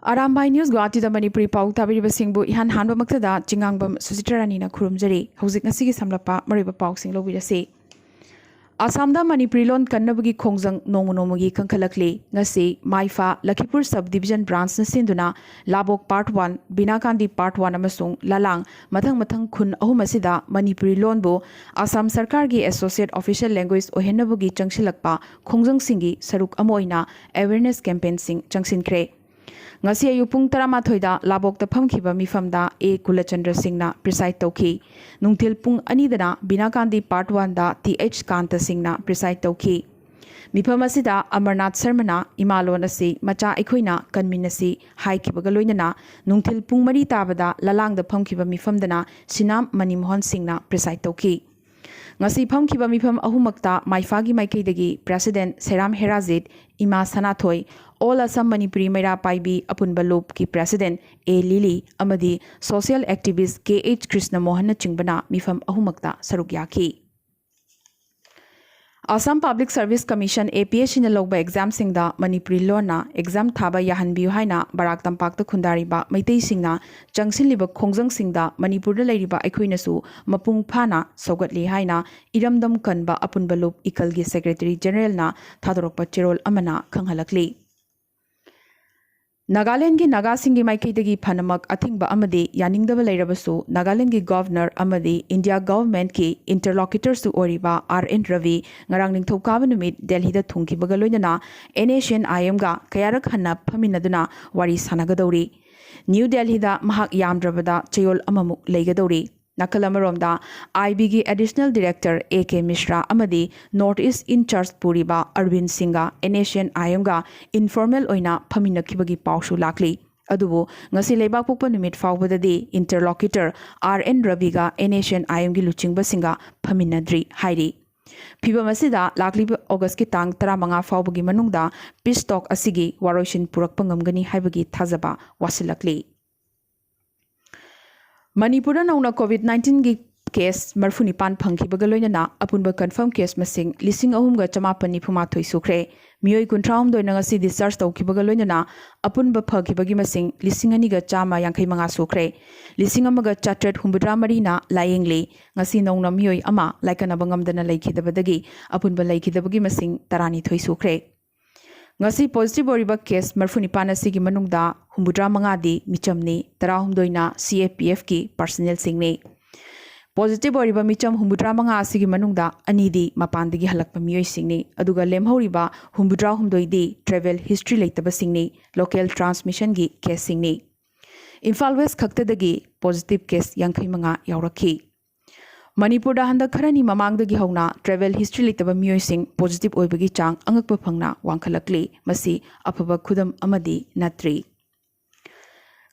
Arambai News Guwahati da Manipuri Pau Tabiriba Singbu Ihan Hanba Maktada Jingangbam Susitarani na Khurumjari Hauzik Ngasigi Samlapa Mariba Pau Sing Lobirasi Asamda Manipuri Lon Kannabagi Khongjang Nomunomagi Kankalakli Ngasi Maifa Lakhipur Subdivision Branch na Sinduna Labok Part 1 Binakandi Part 1 amasung Lalang Mathang Khun ahum asida Manipuri Lon bu Assam Sarkar gi Associate Official Language ohennabugi changsilakpa Khongjang singi saruk amoina Awareness Campaign sing changsinkre ngasi ayu pung 12 da labok ta phamkhiba mifamda A Kulachandra Singh na preside tauki nungthil pung ani dana Binakandi Part 1 da TH Kanta Singh na preside tauki mifam asida Amarnath Sharma na imalon asi macha ekhoina kanminasi haikibaga loinana nungthil pung mari tabada lalang da phamkhiba mifamdana Sinam Manimohan Singh na preside tauki ngasi phamkhiba mifam ahumakta maifagi maikeidagi President Seram Herazit Ima Sanathoi All Assam Manipuri Maira Paibi Apunba Loop ki President A Lily amadi Social Activist KH Krishna Mohan na chingbana mifam ahumakta saruk yaki Assam Public Service Commission APSC na logba exam singda Manipuri lona exam thaba yahanbiu haina Barak Tampakta khundariba maitai singna changsinliba khongjang singda Manipurda leiriba aikhoina su mapung phana sogatli haina iramdam kanba Apunba Loop ikalgi Secretary General na thadorokpa cherol amana khanghalakli Nagaland ki Naga Singhi Maikaidagi Panamak Athingba Amadi Yaningdaba Leirabasu Nagaland ki Governor Amadi India Government ki Interlocutors to Oriba R.N. Ravi Ngarang Ningthokaba Numit Delhi da Thungkibaga Loinana NACN IM ga Kayarak Hanna Paminaduna Wari Sanagadori New Delhi da Mahak Yamdrabada Chayol Amamuk Leigadori Nakalamaromda IB ki Additional Director A.K. Mishra Amadi North East In Charge Puriba Arvind Singha NACN IM ga informal oina Paminakibagi Paushu Lakli Adubu ngasi leibak pokpa numit faubadadi interlocutor R.N. Ravi ga NACN IM gi luchingba singa Paminadri Hairi Piba masida lakli August ki tang 15 faubagi manungda peace talk asigi waroshin purakpa ngamgani haibagi thazaba wasilakli Manipura nauna COVID-19 gi case marfunipan phangkhibaga loinana apunba confirm case masing lising ahum ga chamapani phuma thoi sukre mioi kuntraum doina ngasi discharge tawkhibaga loinana apunba phakibagi masing lising ani ga chama yankhai manga sukre lising amaga chatret humbudra marina layengli ngasi nauna mioi ama laikana bangamdana laikhidabadagi apunba laikhidabagi masing tarani thoi sukre ngasi positive oriba case marfunipan asigi manungda humbudra mangadi michamni tarahumdoina CAPF ki personnel singni positive oriba micham humbudra manga asigi manungda anidi mapandagi halakpa mioi singni aduga lemhoriba humbudra humdoidi travel history leitaba singni local transmission gi case singni Imphal West khaktadagi positive case yankhai manga yaurakhi Manipur da handa kharani mamangdagi hauna travel history litaba mioi sing positive oibagi chang angakpa phangna wangkhalakli masi afaba khudam amadi natri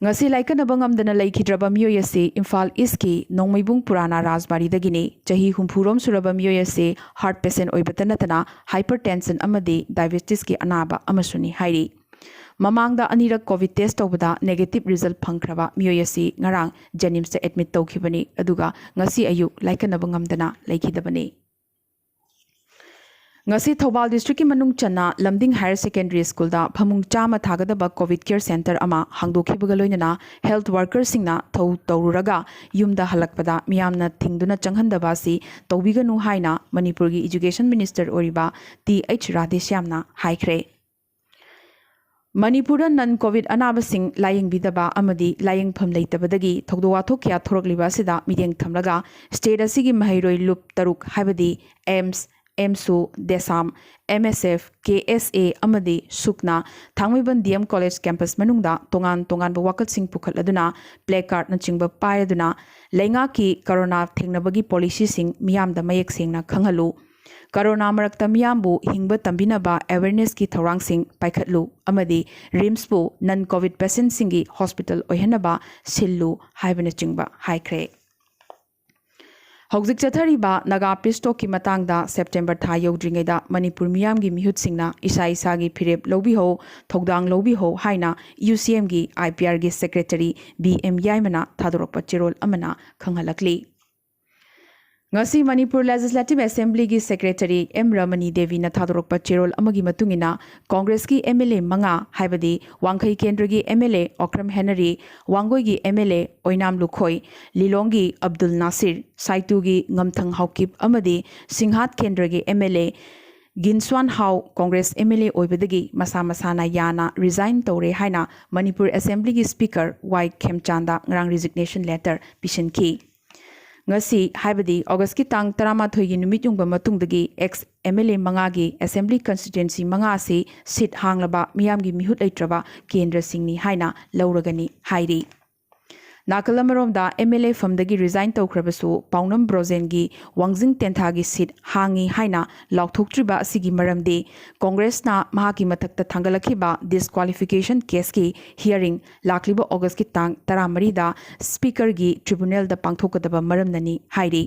ngasi laikana bangamdana laikhidraba mioi ase Imphal East ki Nongmaibung Purana Rajbari dagini chahi humpurom suraba mioi ase heart patient oibatanatana hypertension amadi diabetes ki anaba amasuni hairi Mamangda anirak COVID test tawbada negative result phangkraba mioi asi ngarang Janims ta admit tawkhibani aduga ngasi ayu laikanaba ngamdana laikhidabani ngasi Thobal district ki manung channa Lamding Higher Secondary School da phamung chama thagadaba COVID care center ama hangdokhibaga loinana health workers singna thau tawruraga yumda halakpada miyamna thingduna changhandaba si tawbiganu haina Manipur gi education minister oriba TH Radheshyamna haikhre Manipura non-COVID anabasing laying bidaba amadi laying pham leitabadagi thogdowathok kya thorogliba sida mideng thamlaga state asigi mahairoi loop taruk habadi AIMS MSU Desam MSF KSA amadi Sukna Thangmiban DM College campus manungda tongan wakal sing pukhaladuna placard na chingba payaduna lenga ki corona thengnabagi policy sing miyamda mayek sengna khanghalu Corona marakta miyambu hingba tambinaba awareness ki thorang sing paikhatlu amadi RIMS bu non COVID patient singi hospital ohenaba sillu haibana chingba haikre Hauzik chathariba Naga peace talk ki matangda September tha yodringaida Manipur miyam gi mihut singna isa gi phirep lobi ho thogdang lobi ho haina UCM gi IPR gi secretary BM Yaimana thadorokpa cherol amana khanghalakli ngasi Manipur Legislative Assembly gi Secretary M Ramani Devi na thadorokpa cherol amagi matungina Congress ki MLA manga haibadi Wangkhai Kendra gi MLA Okram Henry Wangoi gi MLA Oinam Lukhoi Lilong gi Abdul Nasir Saitu gi Ngamthang Haukip amadi Singhat Kendra gi MLA Ginswan Hau Congress MLA oibadagi masa masana yana resign tore haina Manipur Assembly gi Speaker Y Khemchanda ngrang resignation letter pishinki ngasi haibadi August ki tang 13 gi numit yungba matungdagi ex MLA manga gi Assembly constituency manga si seat hanglaba miyam gi mihut leitraba kendra singni haina lauragani hairi Nakalamaromda MLA famdagi resign tawkhrabasu Paunam Brozen gi Wangjing Tentha gi seat hangi haina laukthoktriba asigi maramdi Congress na mahaki mathakta thangalakhiba disqualification case ki hearing lakliba August ki tang 13 da speaker gi tribunal da pangthokadaba maramnani hairi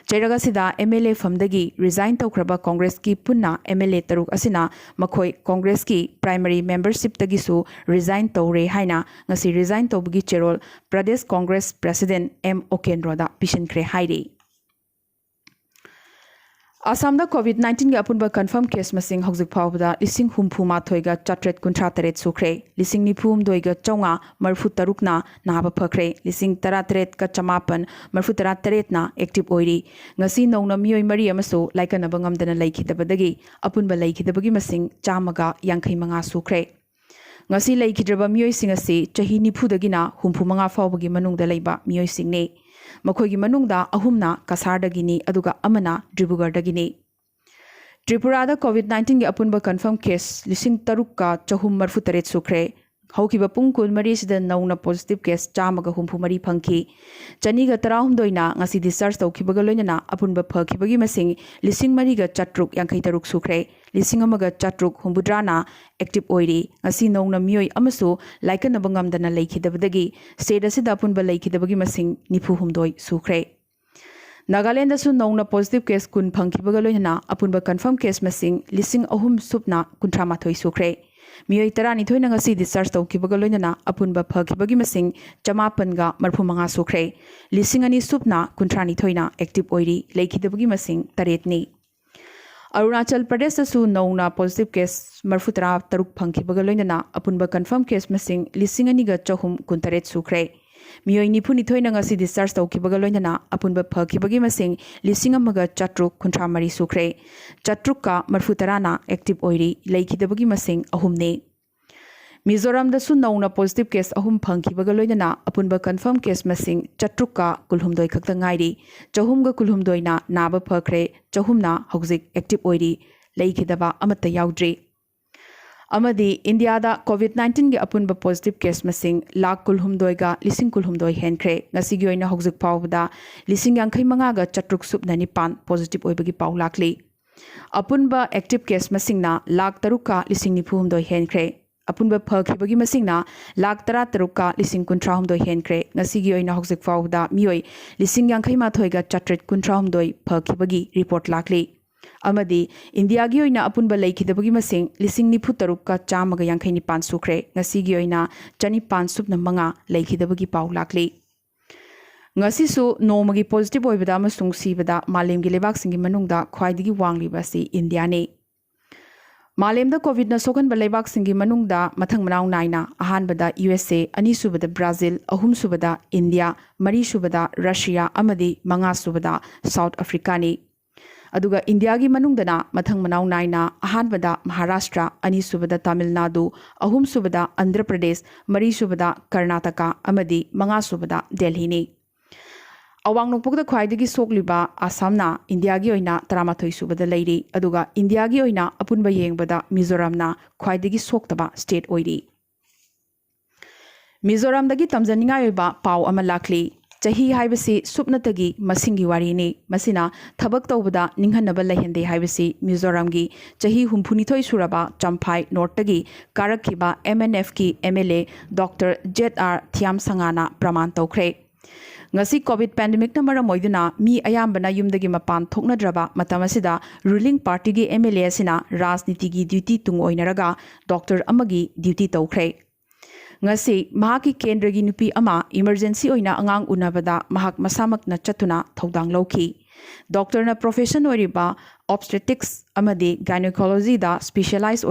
Chairagasida MLA famdagi resign tawkraba Congress ki punna MLA taruk asina makhoi Congress ki primary membership tagisu resign tawre haina ngasi resign tawbagi cherol Pradesh Congress President M Okenroda pishinkre hairi Assamda COVID-19 ga apunba confirm case masing hojik phawda lising humphuma thoiga chatret kuntra taret sukre lising nifum doiga chaunga marfu tarukna naba phakre lising taratret ka chamapan marfu tarat na active oiri ngasi nongna mioi mari amaso laikana bangam dana laikhidabadagi apunba laikhidabagi masing chamaga yankhai manga sukre ngasi laikhidraba mioi singasi chahi nifu dagina humpu manga phawbagi manungda leiba mioi singni Makhogi manungda ahumna kasardagini aduga amana Dibrugarhdagini Tripurada COVID-19 gi apunba confirm case lising tarukka chahum marfu taret sukre haukiba pung kun mari sida nauna positive case chamaga humpu mari phangki chaniga tarahum doina ngasi discharge tawkibaga loinana apunba phakibagi masing lising mari ga chatruk yankhai taruk sukre lising amaga chatruk humbudrana active oiri ngasi nauna mioi amasu laikana bangamdana leikhidabadagi state asida apunba leikhidabagi masing nifu humdoi sukre Nagaland su nauna positive case kun phangkibaga loinana apunba confirm case masing lising ahum supna kuntra mathoi sukre Miyoi tarani thoina ngasi discharge tawkibaga loinana apunba phakibagi masing chamapanga marphumanga sukre lising ani supna kuntrani thoina active oiri leikhidabagi masing taretni Arunachal Pradesh su nauna positive case marfutara taruk phangkibaga loinana apunba confirm case masing lising ani ga chahum kuntaret sukre Miyoi nifuni thoina ngasi discharge tawkibaga loinana apunba phakibagi masing lising amaga chatruk kuntra mari sukre chatrukka marfutarana active oiri leikhidabagi masing ahumne Mizoram da su nauna positive case ahum phangkibaga loinana apunba confirm case masing chatrukka kulhumdoi khakta ngairi chahumga kulhumdoina naba phakre chahumna hojik active oiri leikhidaba amata yaudri Amadi India da COVID-19 gi apunba positive case masing lakh kulhumdoi ga lising kulhumdoi henkre ngasi gi oina hojik pawda lising yankhai manga ga chatruk subnani pan positive oibagi paw lakli apunba active case masing na lakh taruka lising nifuhumdoi henkre apunba phakibagi masing na lakh tara taruka lising kuntrahumdoi henkre ngasi gi oina hojik pawda mioi lising yankhai ma thoiga chatret kuntrahumdoi phakibagi report lakli Amadi India gi oina apunba leikhidabagi masing lising nifu tarukka chamaga yankhai nipan sukre ngasi gi oina chani pan supna manga leikhidabagi paw lakli ngasi su nomagi positive oibada amasung sibada malemgi lebak singi manungda khwaidigi wangliba si India ne Malemda COVID na sokan ba lebak singi manungda mathang manaw naina ahanbada USA ani subada Brazil ahum subada India mari subada Russia amadi manga subada South Africa ne Aduga India gi manungdana mathang manaw naina ahanbada Maharashtra ani subada Tamil Nadu ahum subada Andhra Pradesh mari subada Karnataka amadi manga subada Delhi ne Awang nokpokda khwaidagi sokliba Assamna India gi oina 13 subada leiri aduga India gi oina apunba yengbada Mizoramna khwaidagi soktaba state oiri Mizoramdagi tamjaninga oiba paw ama lakli Chahi haibasi supnatagi masingi warini masina thabak tawbada ninghanaba lehende haibasi Mizoramgi chahi humphunithoi suraba Champhai Nortagi karakhiba MNF ki MLA Dr. ZR Thiam Sangana praman tawkhre ngasi COVID pandemic na maram oiduna mi ayambana yumdagi mapan thoknadraba matam asida ruling party gi MLA sina rajniti gi duty tung oinaraga Dr. amagi duty tawkhre ngasi mahaki kendra gi nupi ama emergency oina angang unabada mahak masamak na chatuna thodang lawki doctor profession obstetrics gynaecology specialise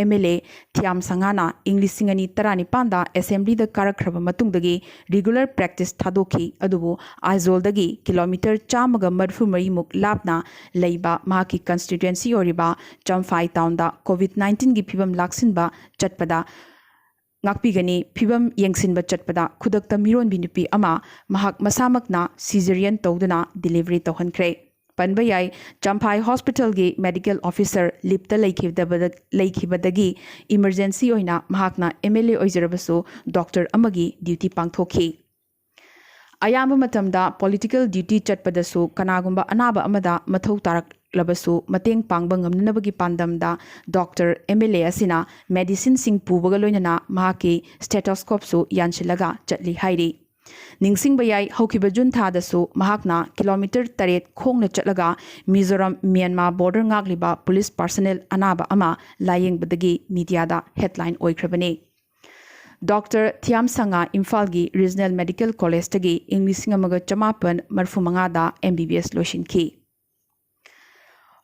MLA Thiyam संगाना English 2019 assembly कारख्रबी regular practice थादोखी Aizawl kilometre 134 मुक लापना constituency Champhai town कोविड-19 की फिवम लाक्सिनबा चटपदा ngakpigani phibam yengsinba chatpada khudakta mironbi nupi ama mahak masamakna cesarean tawduna delivery tawhankhre panba yai champhai hospital gi medical officer lipta leikhibadagi emergency oina mahakna MLA oijarabasu doctor amagi duty pangthokhi ayamba matamda political duty chatpadasu kanagumba anaba amada mathau tarak लबसु मतेंग पांगबा ngamnabagi pandamda doctor MLA asina medicine sing pubaga loinana mahaki stethoscope su yanchilaga chatli hairi ningsing bayai haukiba jun tha dasu mahakna kilometer 8 khongna chatlaga Mizoram Myanmar border ngagliba police personnel anaba ama layeng badagi media da headline oikrabane Dr. Thiam Sanga Imphal gi Regional Medical College tagi English ngamaga chamapan marfumanga da MBBS loishinki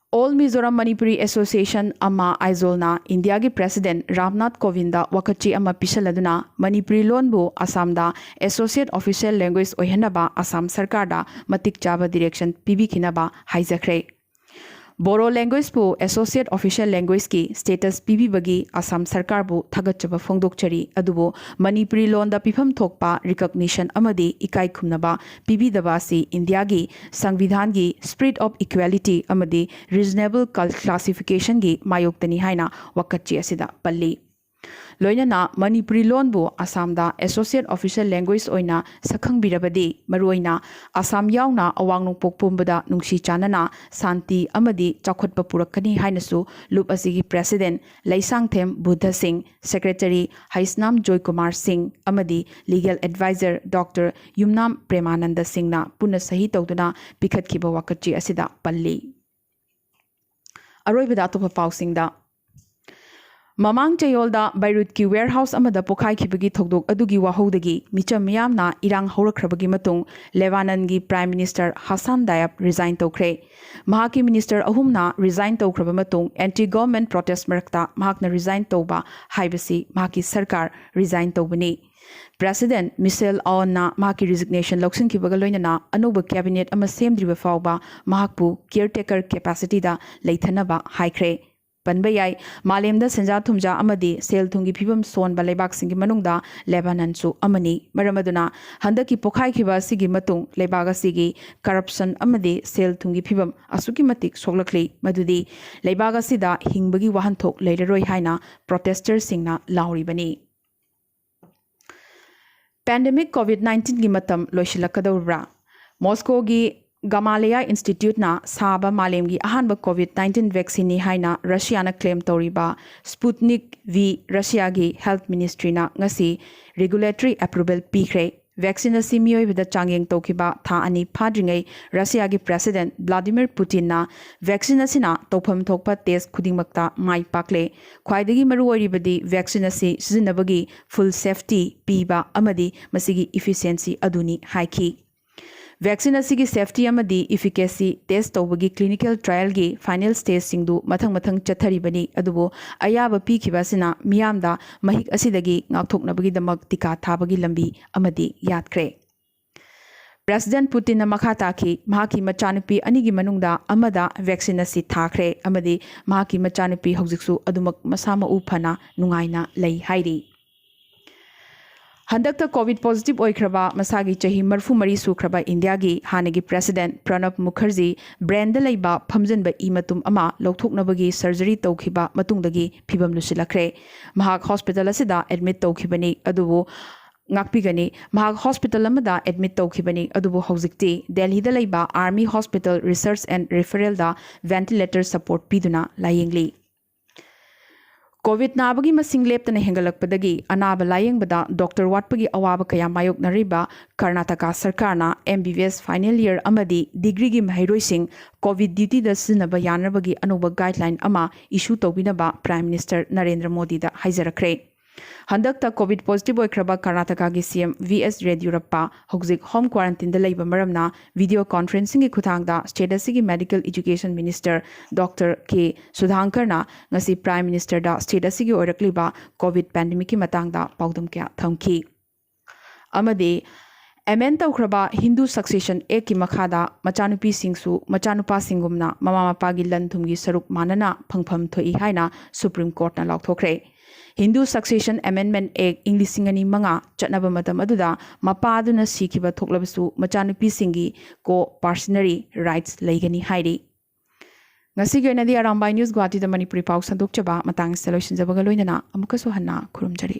All Mizoram Manipuri Association Amma Aizolna India ki President Ramnath Kovinda wakachi amma pisaladuna Manipuri lonbu Assamda Associate Official Language oihanaba Assam Sarkar da matik chaba direction pibikinaba haijakre Boro language bu Associate Official Language ki status pibibagi Assam Sarkar bu thagachaba phongdokchari adubu Manipuri lon da pifam thokpa recognition amadi ikai khumnaba pibidaba si India gi Sangvidhan gi spirit of equality amadi reasonable classification gi mayoktani haina wakachi asida palli loinana Manipuri lon bu Assam da Associate Official Language oina sakhang birabadi maroina Assam yauna awang nungpok pumbada nungsi chanana santi amadi chakhotpa purakani hainasu loop asigi President Laisang Them Buddha Singh Secretary Haisnam Joy Kumar Singh amadi Legal Advisor Dr. Yumnam Premananda Singh na puna sahi tawduna pikhatkhiba wakachi asida palli aroibada topa pausing da Mamang Chayolda Beirut ki warehouse amada pokhai khibagi thogdok adugi wahodagi micham miyamna irang haurakhrabagi matung Lebanon gi Prime Minister Hassan Diab resign tawkhre mahaki minister ahumna resign tawkhraba matung anti government protest marakta mahakna resign tawba haibasi mahaki sarkar resign tawbani President Michel Aoun na mahaki resignation loksin kibaga loinana anuba cabinet ama semdriba fawba mahakpu caretaker capacity da leithanaba haikre Panbayai, Malemda Senja Thumja Amadi, Sel Thungi Pibam Son Balebak Singi Manungda, Lebanon Su Amani, Maramaduna, Handaki Pokai Kiba Sigi Matung, Lebaga Sigi, Corruption Amadi, Sel Thungi Pibam, Asuki Matik, Soglakli, Madudi, Lebaga Sida, Hingbagi Wahantok, Lateroi Haina, Protesters Singna, Lauri Bani. Pandemic COVID-19 Gimatam, Loishilakadura, Moscow gi Gamaleya Institute na Saba Malemgi Ahanba COVID-19 vaccine ni haina Russia na claim toriba Sputnik V Russia gi Health Ministry na ngasi regulatory approval pikre vaccine si mioi bida changyeng tokiba tha ani phadringai Russia gi President Vladimir Putin na vaccine sina tofam thokpa test khudingmakta mai pakle khwaidagi maru oribadi vaccine si sizinabagi full safety piba amadi masigi efficiency aduni haiki Vaccine asigi safety amadi efficacy test tawbagi clinical trial gi final stage singdu mathang chathari bani adubo ayaba pikhiba sina miyamda mahik asidagi ngakthoknabagi damak tika thabagi lambi amadi yadkhre President Putin na makha taki mahaki machanupi anigi manungda amada vaccine asi thakre amadi mahaki machanupi hojiksu adumak masama u phana nungaina lei hairi Handakta COVID positive oikraba masagi chahi marfu mari sukraba India gi hanagi President Pranab Mukherjee brand laiba phamjanba imatum ama lokthoknabagi surgery tawkhiba matungdagi phibam lusilakre mahak hospital asida admit tawkhibani adubu ngakpigani mahak hospital amada admit tawkhibani adubu hojikti Delhi da laiba Army Hospital Research and Referral da ventilator support piduna layengli COVID nabagi masing leptana hengalakpadagi anaba layengbada Dr. Watpagi awaba kaya mayok nariba Karnataka Sarkarna MBBS final year amadi degree gi mahairoising COVID duty da sinaba yanabagi anuba guideline ama issue tawbinaba Prime Minister Narendra Modi da haizarakre हंदक्ता COVID positive होइख्रबा कर्नाटका की CM VS Yediyurappa हौजिक home quarantine दा लैबा मरमना video conferencing की खुथांगदा state असिगी medical education minister doctor K सुधांकरना ngasi प्राइम मिनिस्टर दा स्टेट असिगी ओरकलिबा कोविड पैंडेमिक की मतंगदा पाउदम क्या थमकी अमदे एमएन तौख्रबा हिंदू सक्सेशन एक की मखादा मचानुपी सिंगसु मचानुपा सिंगुमना ममा मपा की लन थुमगी सरुक मानना फंगफम थोई हाइना सुप्रीम कोर्ट ना लाउथोख्रे हिंदू सक्सेशन अमेंडमेंट एक्ट इंग लिसिंग अनि मंगा चटनब मतम अदुदा मपादुना सीखिबा थोक्लबसु मचानुपी सिंगी को parcenary rights लेगनी हाइरी ngasi ge nadi arambay news guwahati da manipuri paw sandok chaba matang solution jabaga loinana amukasу hanna khurumjari